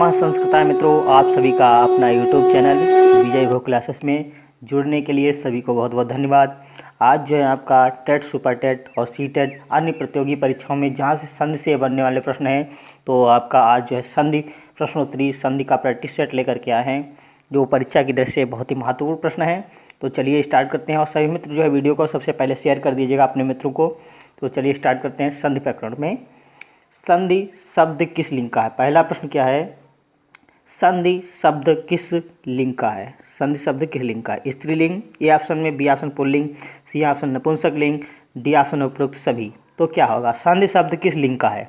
नमः संस्कृताय मित्रों, आप सभी का अपना यूट्यूब चैनल विजय भोग क्लासेस में जुड़ने के लिए सभी को बहुत बहुत धन्यवाद। आज जो है आपका टेट, सुपर टेट और सी टेट अन्य प्रतियोगी परीक्षाओं में जहां से संधि से बनने वाले प्रश्न हैं, तो आपका आज जो है संधि प्रश्नोत्तरी संधि का प्रैक्टिस सेट लेकर के आए हैं, जो परीक्षा की दृष्टि से बहुत ही महत्वपूर्ण प्रश्न है। तो चलिए स्टार्ट करते हैं। और सभी मित्र जो है वीडियो को सबसे पहले शेयर कर दीजिएगा अपने मित्रों को। तो चलिए स्टार्ट करते हैं। संधि प्रकरण में संधि शब्द किस लिंग का है? पहला प्रश्न क्या है? संधि शब्द किस लिंग का है? संधि शब्द किस लिंग का है? स्त्रीलिंग, ए ऑप्शन में, बी ऑप्शन पुल्लिंग, सी ऑप्शन नपुंसक लिंग, डी ऑप्शन उपरोक्त सभी। तो क्या होगा? संधि शब्द किस लिंग का है?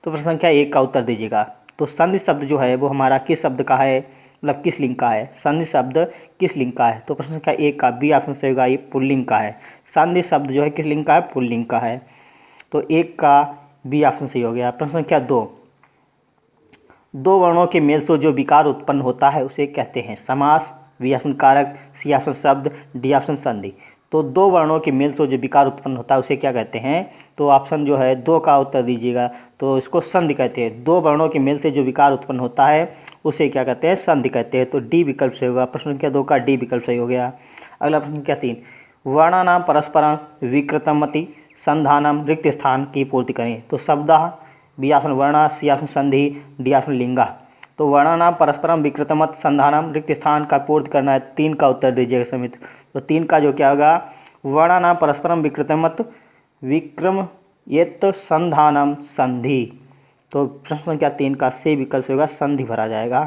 तो प्रश्न संख्या 1 का उत्तर दीजिएगा। तो संधि शब्द जो है वो हमारा किस शब्द का है, मतलब किस लिंग का है? संधि शब्द किस लिंग का है? तो प्रश्न संख्या 1 का बी ऑप्शन से होगा, ये पुल्लिंग का है। संधि शब्द जो है किस लिंग का है? पुल्लिंग का है। तो 1 का बी ऑप्शन सही हो गया। प्रश्न संख्या 2, दो वर्णों के मेल से जो विकार उत्पन्न होता है उसे कहते हैं समास, बी ऑप्शन कारक, सी ऑप्शन शब्द, डी ऑप्शन संधि। तो दो वर्णों के मेल से जो विकार उत्पन्न होता है उसे क्या कहते हैं? तो ऑप्शन जो है 2 का उत्तर दीजिएगा। तो इसको संधि कहते हैं। दो वर्णों के मेल से जो विकार उत्पन्न होता है उसे क्या कहते हैं? संधि कहते हैं। तो डी विकल्प सही होगा। प्रश्न संख्या 2 का डी विकल्प सही हो गया। अगला प्रश्न संख्या 3, वर्णानाम परस्परम विकृतमति संधानम रिक्त स्थान की पूर्ति करें। तो शब्द, बी ऑप्शन वर्णा, सी ऑप्शन संधि, डी ऑप्शन लिंगा। तो वर्णानाम परस्परम विकृतमत संधानम रिक्त स्थान का पूर्ति करना है। 3 का उत्तर दीजिएगा समित। तो 3 का जो क्या होगा? वर्णानाम परस्परम विकृतमत विक्रमयेत संधानम संधि। तो प्रश्न संख्या 3 का सी विकल्प से होगा, संधि भरा जाएगा।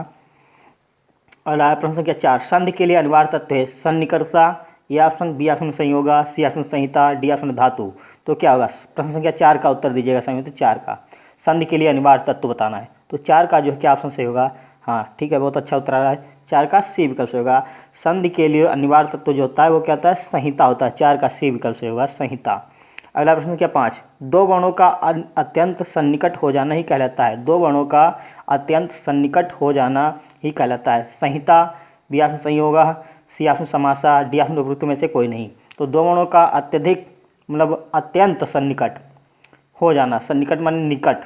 और प्रश्न संख्या 4, संधि के लिए अनिवार्य तत्व है सन्निकर्षा, ए ऑप्शन, बी ऑप्शन संयोगा, सी ऑप्शन संहिता, डी ऑप्शन धातु। तो क्या होगा? प्रश्न संख्या 4 का उत्तर दीजिएगा समिति। 4 का संधि के लिए अनिवार्य तत्व बताना है। तो 4 का जो है क्या ऑप्शन सही होगा? हाँ ठीक है, बहुत अच्छा उत्तर आ रहा है। 4 का सी विकल्प से होगा। संधि के लिए अनिवार्य तत्व जो होता है वो क्या होता है? संहिता होता है। 4 का सी विकल्प से होगा, संहिता। अगला प्रश्न क्या 5, दो वर्णों का अत्यंत सन्निकट हो जाना ही कहलाता है। दो वर्णों का अत्यंत सन्निकट हो जाना ही कहलाता है संहिता, बी ऑप्शन संयोगा, सी ऑप्शन समासा, डी ऑप्शन उपरोक्त में से कोई नहीं। तो दो वर्णों का अत्यधिक मतलब अत्यंत सन्निकट हो जाना, सन्निकट माने निकट,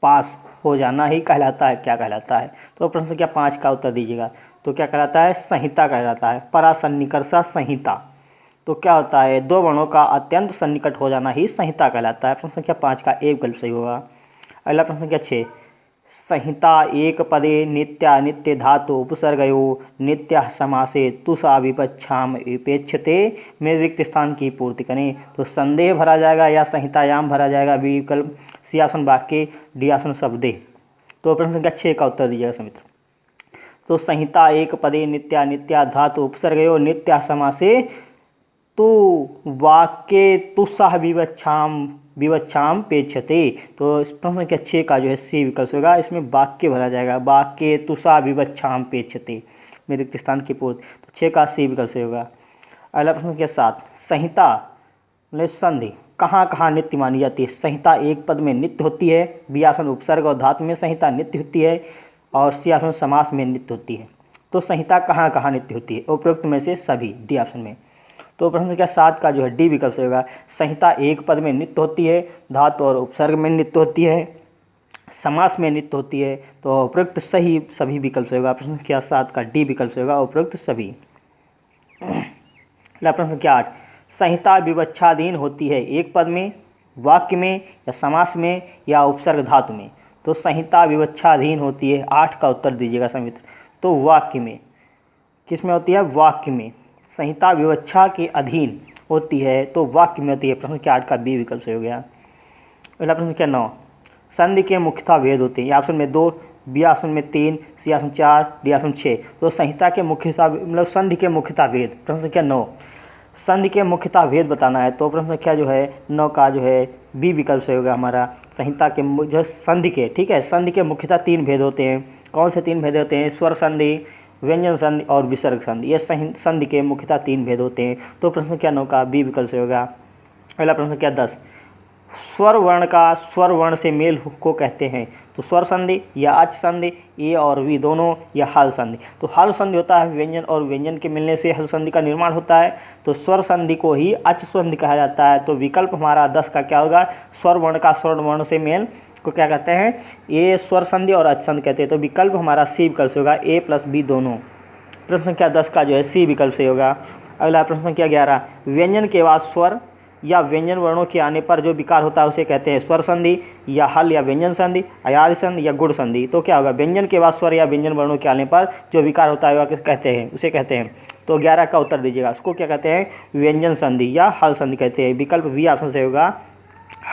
पास हो जाना ही कहलाता है। क्या कहलाता है? तो प्रश्न संख्या 5 का उत्तर दीजिएगा। तो क्या कहलाता है? संहिता कहलाता है। परासन्निकर्षा संहिता। तो क्या होता है? दो वर्णों का अत्यंत सन्निकट हो जाना ही संहिता कहलाता है। प्रश्न संख्या 5 का एक विकल्प सही होगा। अगला प्रश्न संख्या 6, संहिता एक पदे नित्या नित्य धातु उपसर्गयो नित्य समासे तुषा विपक्षाम विपेक्षते में रिक्त स्थान की पूर्ति करें। तो संदेह भरा जाएगा या संहितायाम भरा जाएगा? बी विकल्प, सी ऑप्शन वाक्य, डी ऑप्शन शब्दे। तो प्रश्न संख्या 6 का उत्तर दीजिएगा समित्र। तो संहिता एक पदे नित्या नित्या धातु उपसर्गयो नित्य समासे तो वाक्य तुषा विवक्षाम पेक्षते। तो प्रश्न संख्या 6 का जो है सी विकल्प होगा। इसमें वाक्य भरा जाएगा, वाक्य तुषा विवक्षाम पेक्षते में रिक्त स्थान की पूर्ति। तो 6 का सी विकल्प से होगा। अगला प्रश्न संख्या 7, संहिता मतलब संधि कहाँ कहाँ नित्य मानी जाती है? संहिता एक पद में नित्य होती है, बी ऑप्शन उपसर्ग और धातु में संहिता नित्य होती है, और सी ऑप्शन समास में नित्य होती है। तो संहिता कहाँ कहाँ नित्य होती है? उपरोक्त में से सभी, डी ऑप्शन में। तो प्रश्न संख्या 7 का जो है डी विकल्प से होगा। संहिता एक पद में नित्य होती है, धातु और उपसर्ग में नित्य होती है, समास में नित्य होती है। तो उपरोक्त सही सभी विकल्प से होगा। प्रश्न संख्या 7 का डी विकल्प से होगा, उपरोक्त सभी। प्रश्न संख्या 8, संहिता विवक्षाधीन होती है एक पद में, वाक्य में, या समास में, या उपसर्ग धातु में। तो संहिता विवक्षाधीन होती है। 8 का उत्तर दीजिएगा समित्र। तो वाक्य में, किस में होती है? वाक्य में संहिता विवक्षा के अधीन होती है, तो वाक्य में होती है। प्रश्न संख्या 8 का बी विकल्प से हो गया। अगला प्रश्न संख्या 9, संधि के मुख्यतः भेद होते हैं। ए ऑप्शन में 2, बी ऑप्शन में 3, सी ऑप्शन 4, डी ऑप्शन 6। तो संहिता के मुख्यतः मतलब संधि के मुख्यतः भेद। प्रश्न संख्या 9, संधि के मुख्यतः भेद बताना है। तो प्रश्न संख्या जो है 9 का जो है बी विकल्प से होगा हमारा। संहिता के जो संधि के, ठीक है, संधि के मुख्यतः 3 भेद होते हैं। कौन से 3 भेद होते हैं? स्वर संधि, व्यंजन संधि और विसर्ग संधि। ये संधि के मुख्यतः 3 भेद होते हैं। तो प्रश्न संख्या 9 का बी विकल्प से होगा। अगला प्रश्न संख्या 10, स्वर वर्ण का स्वर वर्ण से मेल को कहते हैं। तो स्वर संधि या अच संधि, ए और वी दोनों, या हल संधि। तो हल संधि होता है व्यंजन और व्यंजन के मिलने से हल संधि का निर्माण होता है। तो स्वर संधि को ही अच संधि कहा जाता है। तो विकल्प हमारा 10 का क्या होगा? स्वर वर्ण का स्वर वर्ण से मेल इसको क्या कहते हैं, ए स्वर संधि और अच संधि कहते हैं। तो विकल्प हमारा सी विकल्प से होगा, ए प्लस बी दोनों। प्रश्न संख्या 10 का जो है सी विकल्प से होगा। अगला प्रश्न संख्या 11, व्यंजन के बाद स्वर या व्यंजन वर्णों के आने पर जो विकार होता है उसे कहते हैं स्वर संधि या हल या व्यंजन संधि, अयादि संधि या गुण संधि। तो क्या होगा, व्यंजन के बाद स्वर या व्यंजन वर्णों के आने पर जो विकार होता है वह कहते हैं, उसे कहते हैं। तो 11 का उत्तर दीजिएगा, उसको क्या कहते हैं, व्यंजन संधि या हल संधि कहते हैं। विकल्प बी ऑप्शन से होगा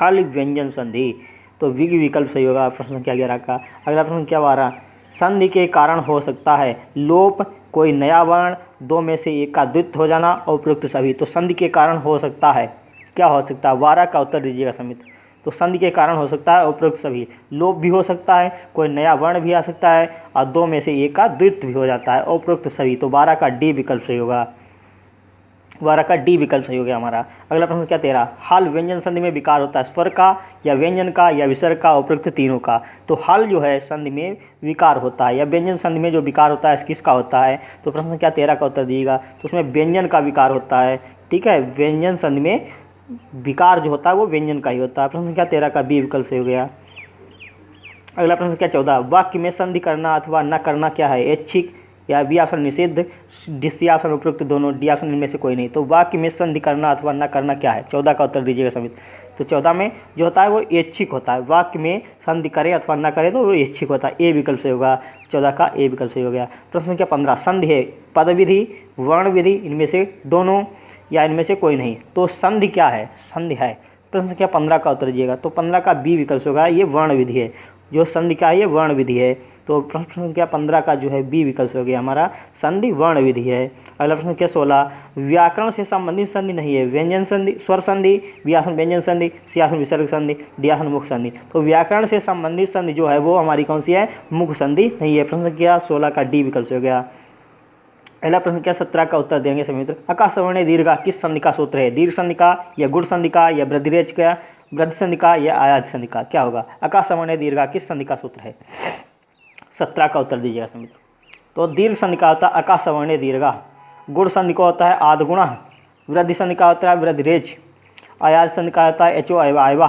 हल व्यंजन संधि। तो बी विकल्प सही होगा प्रश्न संख्या 11 का। अगला प्रश्न क्या 12, संधि के कारण हो सकता है लोप, कोई नया वर्ण, दो में से एक का द्वित्व हो जाना और उपयुक्त सभी। तो संधि के कारण हो सकता है, क्या हो सकता है, 12 का उत्तर दीजिएगा समित। तो संधि के कारण हो सकता है उपयुक्त सभी, लोप भी हो सकता है, कोई नया वर्ण भी आ सकता है और दो में से एक का द्वित्व भी हो जाता है, उपयुक्त सभी। तो 12 का डी विकल्प सही होगा, 12 का डी विकल्प सही हो गया हमारा। अगला प्रश्न क्या 13, हल व्यंजन संधि में विकार होता है स्वर का या व्यंजन का या विसर्ग का, उपयुक्त तीनों का। तो हल जो है संधि में विकार होता है या व्यंजन संधि में जो विकार होता है किसका होता है। तो प्रश्न क्या 13 का उत्तर दीजिएगा। तो उसमें व्यंजन का विकार होता है, ठीक है, व्यंजन संधि में विकार जो होता है वो व्यंजन का ही होता है। प्रश्न क्या 13 का बी विकल्प सही हो गया। अगला प्रश्न क्या 14, वाक्य में संधि करना अथवा न करना क्या है, ऐच्छिक या बी ऑप्शन निषिद्ध, डी ऑप्शन उपयुक्त दोनों, डी ऑप्शन इनमें से कोई नहीं। तो वाक्य में संधि करना अथवा न करना क्या है, 14 का उत्तर दीजिएगा समित। तो 14 में जो होता है वो ऐच्छिक होता है, वाक्य में संधि करे अथवा न करे तो वो ऐच्छिक होता है, ए विकल्प से होगा, 14 का ए विकल्प से हो गया। प्रश्न क्या 15, संधि है पद विधि वर्ण विधि इनमें से दोनों या इनमें से कोई नहीं। तो संधि क्या है, संधि है। प्रश्न संख्या 15 का उत्तर दीजिएगा। तो 15 का बी विकल्प होगा, ये वर्ण विधि है, जो संधि का है ये वर्ण विधि है। तो प्रश्न संख्या 15 का जो है बी विकल्प हो गया हमारा, संधि वर्ण विधि है। अगला प्रश्न क्या 16, व्याकरण से संबंधित संधि नहीं है, व्यंजन संधि, स्वर संधि, बी ऑप्शन व्यंजन संधि, सी ऑप्शन विसर्ग संधि, डी ऑप्शन मुख संधि। तो व्याकरण से संबंधित संधि जो है वो हमारी कौन सी है, मुख संधि नहीं है। प्रश्न संख्या 16 का डी विकल्प हो गया। अगला प्रश्न क्या 17 का उत्तर देंगे सभी मित्र। अका सवर्णीय दीर्घ किस संधि का सूत्र है, दीर्घ संधि का या गुण संधि का या वृद्धिरेच का, वृद्धि संधि का या आयाति संधि का, क्या होगा, अका सवर्णीय दीर्घ किस संधि का सूत्र है, 17 का उत्तर दीजिएगा सभी मित्र। तो दीर्घ संधि का होता है अका सवर्णीय दीर्घ, गुण संधि का होता है आदगुण, वृद्धि संधि का होता है वृद्धिरेच, आयाति संधि का होता है एचो आयवा।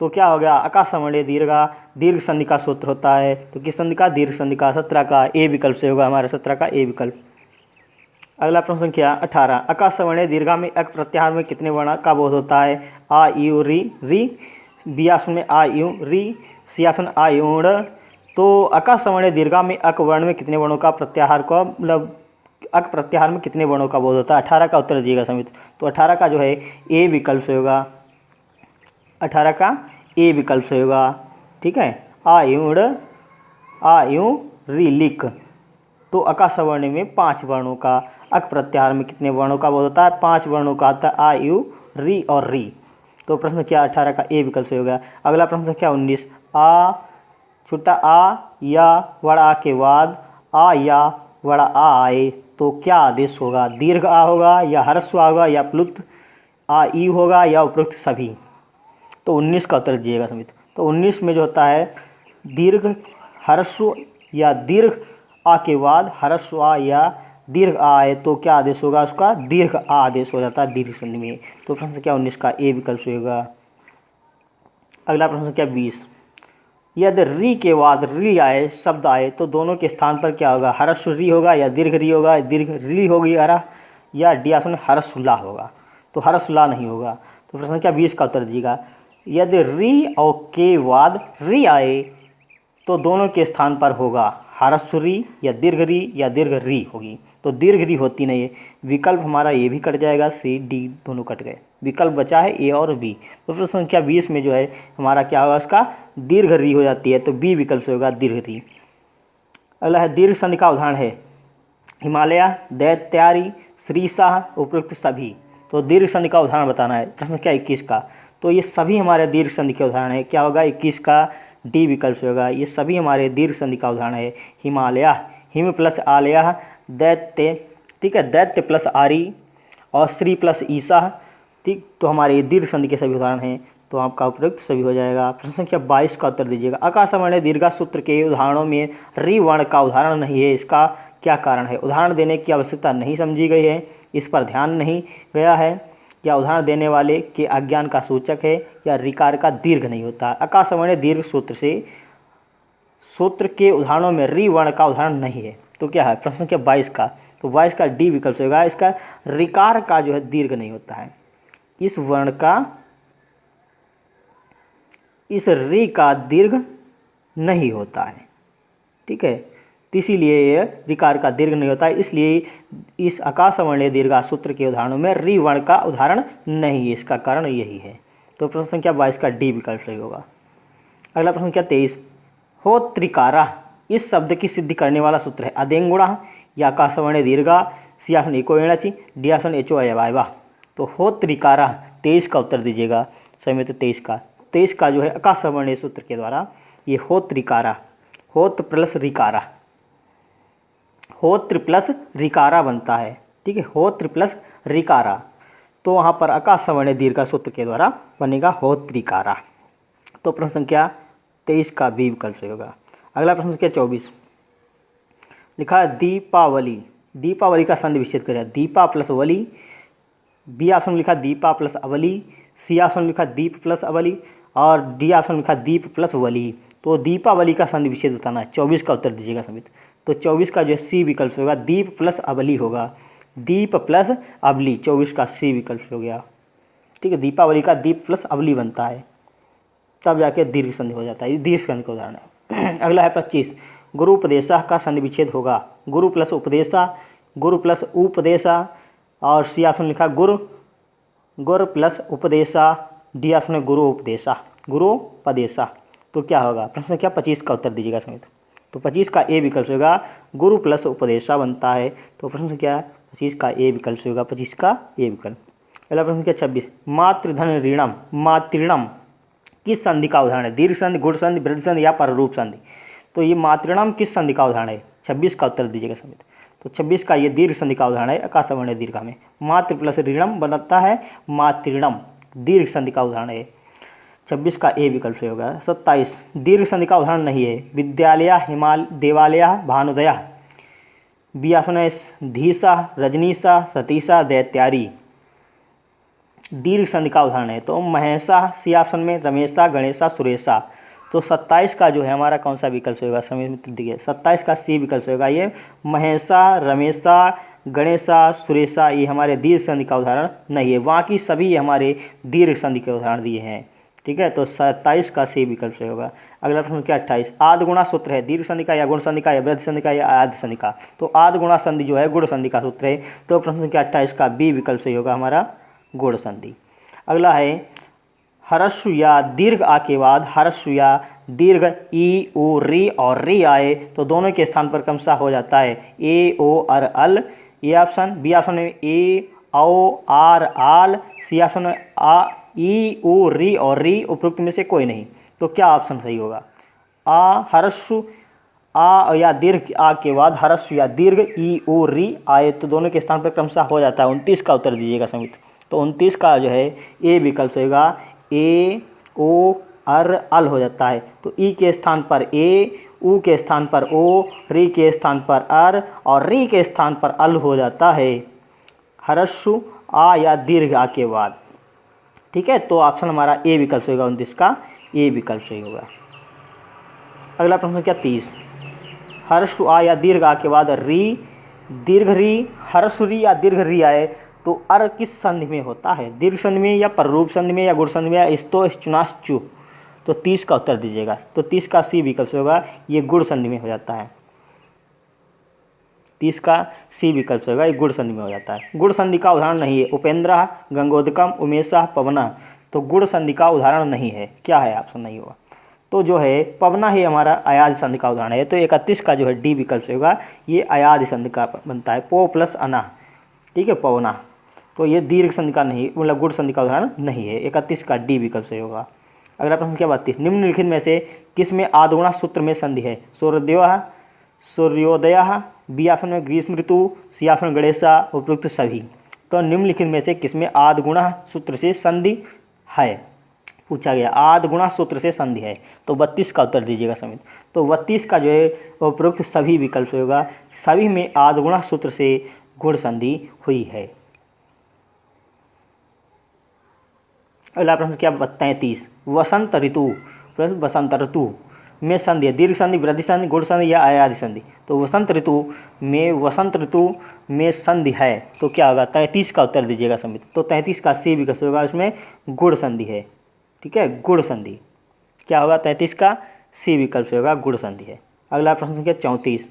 तो क्या हो गया, अका सवर्णीय दीर्घ दीर्घ संधि का सूत्र होता है। तो किस संधि का, दीर्घ संधि का, 17 का ए विकल्प से होगा हमारा, 17 का ए विकल्प। अगला प्रश्न संख्या 18, अका सवर्णीय दीर्घा में अक प्रत्याहार में कितने वर्ण का बोध होता है, आ यू री री, बी ऑप्शन में आ यू री, सी ऑप्शन आ यू ड़। तो अका सवर्णीय दीर्घा में अक वर्ण में कितने वर्णों का प्रत्याहार का मतलब अक प्रत्याहार में कितने वर्णों का बोध होता है, 18 का उत्तर दीजिएगा समित। तो 18 का जो है ए विकल्प से होगा, 18 का ए विकल्प से होगा, ठीक है, आ यू ड़ आ यू री लिख। तो अका सवर्ण में 5 वर्णों का, अक प्रत्याहार में कितने वर्णों का बोध होता है, 5 वर्णों का आता है, आ यू री और री। तो प्रश्न क्या 18 का ए विकल्प से होगा। अगला प्रश्न क्या 19, आ छोटा आ या बड़ा आ के बाद आ या बड़ा आ आए तो क्या आदेश होगा, दीर्घ आ होगा या ह्रस्व आ होगा या प्लुत आ ई होगा या उपयुक्त सभी। तो 19 का उत्तर दीजिएगा समित। तो 19 में जो होता है दीर्घ ह्रस्व या दीर्घ आ के बाद ह्रस्व आ या दीर्घ आ आए तो क्या आदेश होगा, उसका दीर्घ आ आदेश हो जाता है दीर्घ संधि में। तो प्रश्न क्या 19 का ए विकल्प से होगा। अगला प्रश्न क्या 20, यदि री के बाद री आए शब्द आए तो दोनों के स्थान पर क्या होगा, ह्रस्व री होगा या दीर्घ री होगा, दीर्घ री होगी हरा या डी ऑप्शन ह्रस्व ला होगा। तो ह्रस्व ला नहीं होगा। तो प्रश्न क्या 20 का उत्तर दीजिएगा। यदि री और के बाद री आए तो दोनों के स्थान पर होगा ह्रस्व री या दीर्घ री या दीर्घ री होगी। तो दीर्घ री होती नहीं है, विकल्प हमारा ये भी कट जाएगा, सी डी दोनों कट गए, विकल्प बचा है ए और बी। तो प्रश्न संख्या 20 में जो है हमारा क्या होगा, उसका दीर्घ री हो जाती है, तो बी विकल्प से होगा दीर्घ री। अगला है दीर्घ संधि का उदाहरण है हिमालय, दैत्यारी, श्रीशाह, उपयुक्त सभी। तो दीर्घ संधि का उदाहरण बताना है। प्रश्न क्या 21 का। तो ये सभी हमारे दीर्घ संधि के उदाहरण है, क्या होगा 21 का डी विकल्प से होगा। ये सभी हमारे दीर्घ संधि का उदाहरण है। हिमालय, हिम प्लस आलय, दैत्य, ठीक है, दैत्य प्लस आरी और श्री प्लस ईसा, ठीक। तो हमारे ये दीर्घ संधि के सभी उदाहरण हैं, तो आपका उपयुक्त सभी हो जाएगा। प्रश्न संख्या 22 का उत्तर दीजिएगा। अकासवर्ण दीर्घा सूत्र के उदाहरणों में री वर्ण का उदाहरण नहीं है, इसका क्या कारण है। उदाहरण देने की आवश्यकता नहीं समझी गई है, इस पर ध्यान नहीं गया है, या उदाहरण देने वाले के अज्ञान का सूचक है या रिकार का दीर्घ नहीं होता। अकासवर्णीय दीर्घ सूत्र के उदाहरणों में री वर्ण का उदाहरण नहीं है। तो क्या है प्रश्न संख्या 22 का, तो 22 का डी विकल्प होगा। इसका रिकार का जो है दीर्घ नहीं होता है, इस वर्ण का, इस री का दीर्घ नहीं होता है, ठीक है। तो इसीलिए ये रिकार का दीर्घ नहीं होता है, इसलिए इस अकासवर्णीय दीर्घा सूत्र के उदाहरणों में री वर्ण का उदाहरण नहीं है। इसका कारण यही है। तो प्रश्न संख्या 22 का डी विकल्प सही होगा। अगला प्रश्न संख्या 23, हो त्रिकारा इस शब्द की सिद्धि करने वाला सूत्र है। अदेंगुणा या अकासवर्णीय दीर्घा, सी ऑप्शन एको एणाची, डी ऑप्शन एचो अयवायवा। तो हो त्रिकारा 23 का उत्तर दीजिएगा। सही में तो 23 का जो है अकासवर्णीय सूत्र के द्वारा ये हो त्रिकारा, होत प्लस रिकारा, होत्र प्लस रिकारा बनता है, ठीक है, होत्र प्लस रिकारा। तो वहाँ पर अकासवर्णीय दीर्घ सूत्र के द्वारा बनेगा होत्रिकारा। तो प्रश्न संख्या 23 का बी विकल्प सही होगा। अगला प्रश्न संख्या 24, लिखा है दीपावली, दीपावली का संधि विच्छेद करें। दीपा प्लस वली, बी ऑप्शन लिखा दीपा प्लस अवली, सी ऑप्शन लिखा दीप प्लस अवली और डी ऑप्शन लिखा दीप प्लस वली। तो दीपावली का संधि विच्छेद बताना है। 24 का उत्तर दीजिएगा समित। तो 24 का जो है सी विकल्प होगा, दीप प्लस अवली होगा, दीप प्लस अवली, 24 का सी विकल्प हो गया, ठीक है। दीपावली का दीप प्लस अवली बनता है, तब जाके दीर्घ संधि हो जाता है। दीर्घ संधि का उदाहरण है। अगला है 25, गुरु उपदेशा का संधि विच्छेद होगा। गुरु प्लस उपदेशा, गुरु प्लस उपदेशा और सी ऑप्शन लिखा गुर प्लस उपदेशा, डी ऑप्शन गुरु उपदेशा, गुरु उपदेशा। तो क्या होगा प्रश्न संख्या 25 का उत्तर दीजिएगा समित। तो 25 का ए विकल्प होगा, गुरु प्लस उपदेशा बनता है। तो प्रश्न संख्या 25 का ए विकल्प होगा, 25 का ए विकल्प। अगला प्रश्न संख्या 26, मातृधन ऋणम, मातृणम किस संधि का उदाहरण है। दीर्घ संधि, गुण संधि, वृद्धि संधि या पररूप संधि। तो ये मातृणम किस संधि का उदाहरण है, 26 का उत्तर दीजिएगा समित। तो 26 का ये दीर्घ संधि का उदाहरण है। अकासवर्णीय दीर्घ में मातृ प्लस ऋणम बनता है, मातृणम दीर्घ संधि का उदाहरण है। 26 का ए विकल्प से होगा। 27 दीर्घ संधि का उदाहरण नहीं है। विद्यालय, हिमाल, देवालय, भानुदया, बी ऑप्शन है धीसा, रजनीसा, सतीसा, दैत्यारी दीर्घ संधि का उदाहरण है। तो महेशा, सी ऑप्शन में रमेशा, गणेशा, सुरेशा। तो 27 का जो है हमारा कौन सा विकल्प होगा समय मित्र देखिए, 27 का सी विकल्प होगा। ये महेशा, रमेशा, गणेशा, सुरेशा ये हमारे दीर्घ संधि का उदाहरण नहीं है। बाकी सभी हमारे दीर्घ संधि के उदाहरण दिए हैं, ठीक है। तो 27 का सी विकल्प से होगा। अगला प्रश्न क्या 28, आदि गुणा सूत्र है। दीर्घ संधि का या गुण संधि का या वृद्धि संधि का या आदि संधि का। तो आदि गुणा संधि जो है गुण संधि का सूत्र है। तो प्रश्न संख्या 28 का बी विकल्प से होगा हमारा गुण संधि। अगला है हर्षु या दीर्घ आ के बाद हर्षु या दीर्घ ई ओ री और री आए तो दोनों के स्थान पर क्रमशः हो जाता है ए ओ अर अल, ए ऑप्शन, बी ऑप्शन में ए औ आर आल, सी ऑप्शन में आ ई ओ री और री उपरोक्त में से कोई नहीं। तो क्या ऑप्शन सही होगा, आ हर्षु आ या दीर्घ आ के बाद हर्षु या दीर्घ ई ओ री आए तो दोनों के स्थान पर क्रमशः हो जाता है। 29 का उत्तर दीजिएगा समित। तो 29 का जो है ए विकल्प होगा, ए ओ अर अल हो जाता है। तो ई के स्थान पर ए, ऊ के स्थान पर ओ, री के स्थान पर अर और री के स्थान पर अल हो जाता है हर्षु आ या दीर्घ आ के बाद, ठीक है। तो ऑप्शन हमारा ए विकल्प होगा, 29 का ए विकल्प सही होगा। अगला प्रश्न क्या 30, हर्षु आ या दीर्घ आ के बाद री, दीर्घ री, हर्षु री या दीर्घ री आए तो अर किस संधि में होता है, दीर्घ संधि में या पररूप संधि में या गुण संधि में या इस्तो चुनास चु। तो 30 का उत्तर दीजिएगा। तो 30 का सी विकल्प होगा, ये गुण संधि में हो जाता है। 30 का सी विकल्प होगा, ये गुण संधि में हो जाता है। गुण संधि का उदाहरण नहीं है उपेंद्र, गंगोदकम, उमेशा, पवना। तो गुण संधि का उदाहरण नहीं है, क्या है ऑप्शन नहीं होगा। तो जो है पवना ही हमारा अयाद संधि का उदाहरण है। तो 31 का जो है डी विकल्प होगा, ये अयाद संधि का बनता है, पो प्लस अना, ठीक है, पवना। तो ये दीर्घ संधि का नहीं, मतलब गुण संधि का उदाहरण नहीं है। 31 का डी विकल्प से होगा। अगला प्रश्न क्या 32, निम्नलिखित में से किसमें आदगुणा सूत्र में संधि है। सूर्योदय, बी ऑप्शन में ग्रीष्म ऋतु, सी ऑप्शन में गणेशा, उपयुक्त सभी। तो निम्नलिखित में से किसमें आदगुणा सूत्र से संधि है, पूछा गया आदगुणा सूत्र से संधि है। तो 32 का उत्तर दीजिएगा समित। तो 32 का जो है उपयुक्त सभी विकल्प होगा, सभी में आदगुणा सूत्र से गुण संधि हुई है। अगला प्रश्न क्या 33 वसंत ऋतु, प्रश्न वसंत ऋतु में संधि है, दीर्घ संधि, वृद्धि संधि, गुण संधि या आदि संधि। तो वसंत ऋतु में संधि है तो क्या होगा, 33 का उत्तर दीजिएगा समित। तो 33 का सी विकल्प होगा, उसमें गुण संधि है। ठीक है, गुण संधि क्या होगा, 33 का सी विकल्प से होगा, गुण संधि है। अगला प्रश्न संख्या 34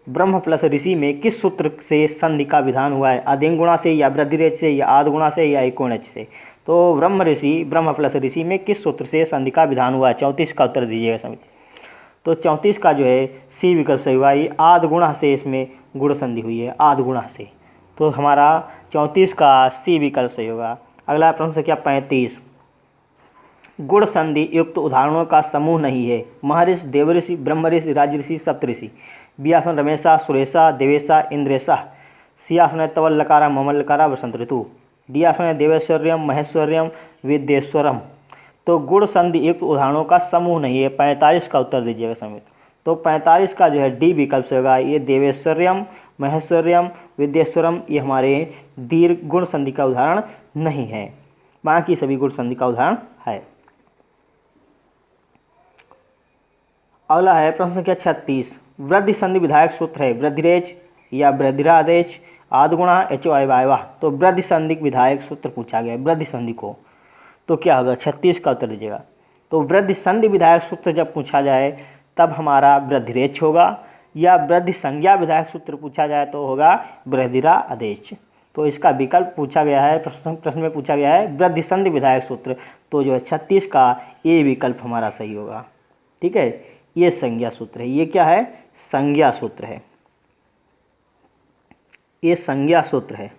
ब्रह्म प्लस ऋषि में किस सूत्र से संधि का विधान हुआ है, अधिंग गुणा से या वृद्धिरेच से या आद गुणा से या एकोणच से। तो ब्रह्म प्लस ऋषि में किस सूत्र से संधि का विधान हुआ है, 34 का उत्तर दीजिएगा समिति। तो 34 का जो है सी विकल्प से हुआ, ये आद गुणा से इसमें गुण संधि हुई है, आद गुणा से। तो हमारा 34 का सी विकल्प सही होगा। अगला प्रश्न संख्या 35 गुण संधि युक्त उदाहरणों का समूह नहीं है, महर्षि, देवऋषि, ब्रह्मऋषि, राजऋषि, सप्तऋषि। बी ऑप्शन रमेशा, सुरेशा, देवेशा, इंद्रेशा। सी ऑप्शन है तवल लकारा, ममल लकारा, वसंत ऋतु। डी ऑप्शन है देवेश्वर्यम, महेश्वर्यम, विद्येश्वरम। तो गुण संधि युक्त उदाहरणों का समूह नहीं है, 45 का उत्तर दीजिएगा समित। तो 45 का जो है डी विकल्प से होगा, ये देवेश्वर्यम, महेश्वर्यम, विद्येश्वरम ये हमारे दीर्घ गुण संधि का उदाहरण नहीं है, बाकी सभी गुण संधि का उदाहरण है। अगला है प्रश्न संख्या 36 वृद्धि संधि विधायक सूत्र है, वृद्धिरेच या वृद्धिरादेश, आद गुणा, एचो वायवा। तो वृद्धि संधि विधायक सूत्र पूछा गया है वृद्धि संधि को, तो क्या होगा, 36 का उत्तर दीजिएगा। तो वृद्धि संधि विधायक सूत्र जब पूछा जाए तब हमारा वृद्धिरेच होगा, या वृद्धि संज्ञा विधायक सूत्र पूछा जाए तो होगा वृद्धिरा आदेश। तो इसका विकल्प पूछा गया है, प्रश्न में पूछा गया है वृद्धि संधि विधायक सूत्र, तो जो है 36 का ए विकल्प हमारा सही होगा। ठीक है, ये संज्ञा सूत्र है, ये क्या है, संज्ञा सूत्र है, ये संज्ञा सूत्र है।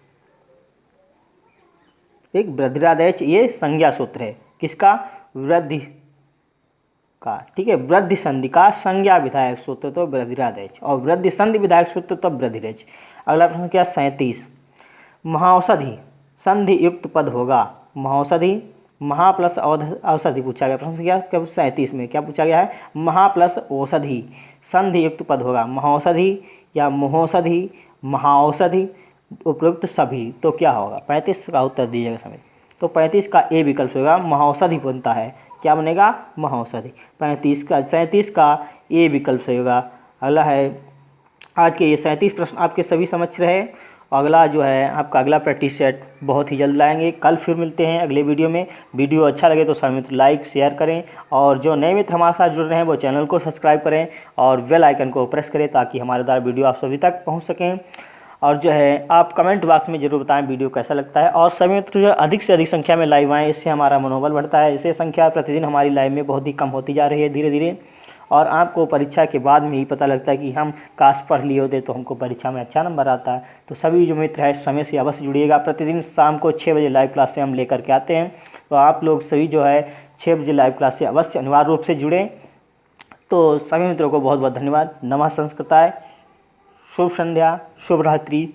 एक वृद्धिरादेश ये संज्ञा सूत्र है, किसका, वृद्धि का। ठीक है, वृद्धि संधि का संज्ञा विधायक सूत्र तो वृद्धिरादेश, और वृद्धि संधि विधायक सूत्र तो वृद्धिरेच। अगला प्रश्न क्या 37 महाऔषधि संधि युक्त पद होगा, महाऔषधि, महा प्लस औषधि पूछा गया। प्रश्न क्या 37 में क्या पूछा गया है, महा प्लस औषधि संधि युक्त पद होगा, महाऔषधि या मोहौषधि, महाऔषधि, उपयुक्त सभी। तो क्या होगा, 35 का उत्तर दीजिएगा समय। तो 35 का ए विकल्प होगा, महाऔषधि बनता है, क्या बनेगा, महाऔषधि। 37 का ए विकल्प से होगा। अगला है आज के ये 37 प्रश्न आपके सभी समझ रहे। अगला जो है आपका अगला प्रैक्टिस सेट बहुत ही जल्द लाएंगे, कल फिर मिलते हैं अगले वीडियो में। वीडियो अच्छा लगे तो सभी मित्र लाइक शेयर करें, और जो नए मित्र हमारे साथ जुड़ रहे हैं वो चैनल को सब्सक्राइब करें और बेल आइकन को प्रेस करें ताकि हमारे द्वारा वीडियो आप सभी तक पहुंच सकें। और जो है आप कमेंट बॉक्स में ज़रूर बताएं वीडियो कैसा लगता है, और सभी मित्र जो अधिक से अधिक संख्या में लाइव आएँ, इससे हमारा मनोबल बढ़ता है। इससे संख्या प्रतिदिन हमारी लाइव में बहुत ही कम होती जा रही है धीरे धीरे, और आपको परीक्षा के बाद में ही पता लगता है कि हम काश पढ़ लिए होते तो हमको परीक्षा में अच्छा नंबर आता है। तो सभी जो मित्र है समय से अवश्य जुड़िएगा, प्रतिदिन शाम को 6 बजे लाइव क्लास से हम लेकर के आते हैं, तो आप लोग सभी जो है 6 बजे लाइव क्लास से अवश्य अनिवार्य रूप से जुड़ें। तो सभी मित्रों को बहुत बहुत धन्यवाद। नमः संस्कृताय, शुभ संध्या, शुभ रात्रि।